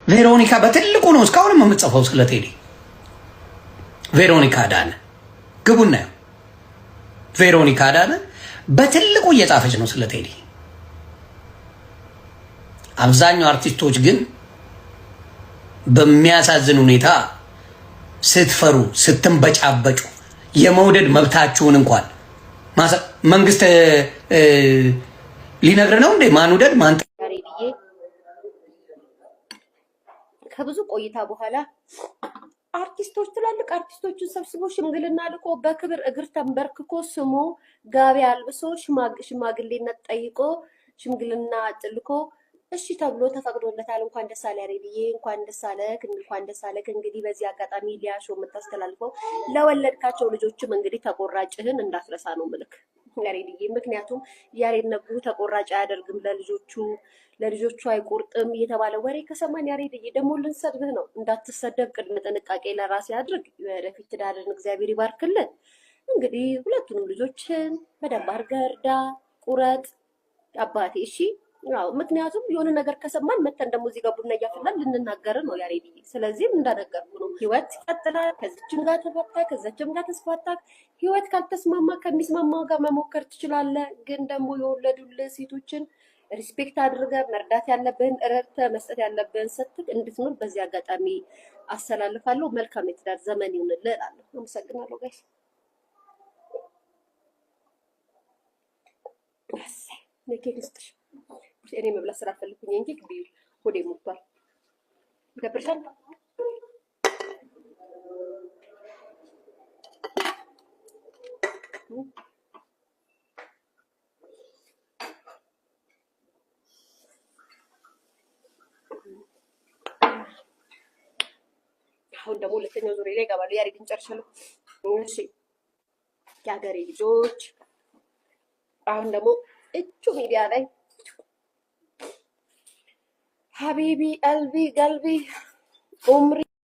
ቬሮኒካ በትልቁ ነው እስካሁንም የምትጽፈው ስለ ቴዲ። ቬሮኒካ አዳነ ግቡና ቬሮኒካ አዳነ በትልቁ እየጻፈች ነው ስለ ቴዲ። አብዛኛው አርቲስቶች ግን በሚያሳዝን ሁኔታ ስትፈሩ ስትንበጫበጩ የመውደድ መብታችሁን እንኳን መንግስት ሊነግር ነው እንዴ? ማን ውደድ ማን ከብዙ ቆይታ በኋላ አርቲስቶች ትላልቅ አርቲስቶችን ሰብስቦ ሽምግልና ልኮ በክብር እግር ተንበርክኮ ስሞ ጋቢ አልብሶ ሽማግሌነት ጠይቆ ሽምግልና ጥልኮ እሺ ተብሎ ተፈቅዶለታል። እንኳን ደስ አለ ያሬድዬ፣ እንኳን ደስ አለህ፣ እንኳን ደስ አለህ። እንግዲህ በዚህ አጋጣሚ ሊያሾ የምታስተላልፈው ለወለድካቸው ልጆችም እንግዲህ ተቆራጭህን እንዳትረሳ ነው ምልክ ያሬድዬ። ምክንያቱም ያሬድ ነጉ ተቆራጭ አያደርግም ለልጆቹ አይቆርጥም እየተባለ ወሬ ከሰማን ያሬድዬ ደግሞ ልንሰድብህ ነው። እንዳትሰደብ ቅድመ ጥንቃቄ ለራሴ አድርግ። ወደፊት ትዳርን እግዚአብሔር ይባርክልን። እንግዲህ ሁለቱንም ልጆችን በደንብ አድርገህ እርዳ፣ ቁረጥ አባቴ እሺ። አዎ ምክንያቱም የሆነ ነገር ከሰማን መተን ደግሞ እዚህ ጋር ቡና እያፈላን ልንናገር ነው ያሬድዬ። ስለዚህም እንዳነገርኩ ነው ህይወት ይቀጥላል። ከዚችም ጋር ተፈታ ከዛችም ጋር ተስፋታ። ህይወት ካልተስማማ ከሚስማማው ጋር መሞከር ትችላለህ። ግን ደግሞ የወለዱልህ ሴቶችን ሪስፔክት አድርገህ መርዳት ያለብህን ረድተህ መስጠት ያለብህን ሰጥተህ እንድትኖር በዚህ አጋጣሚ አስተላልፋለሁ። መልካም የትዳር ዘመን ይሁንልህ እላለሁ። አመሰግናለሁ ጋይስ። ነኬክስጥሽ እኔ መብላት ስላልፈልኩኝ እንጂ ግቢው ሆዴ ሞቷል። ይደብርሻል። አሁን ደግሞ ሁለተኛው ዙር ላይ ይገባሉ። ያሬድን ጨርሻለሁ። እሺ የሀገሬ ልጆች አሁን ደግሞ እቹ ሚዲያ ላይ ሀቢቢ ቀልቢ ገልቢ ኡምሪ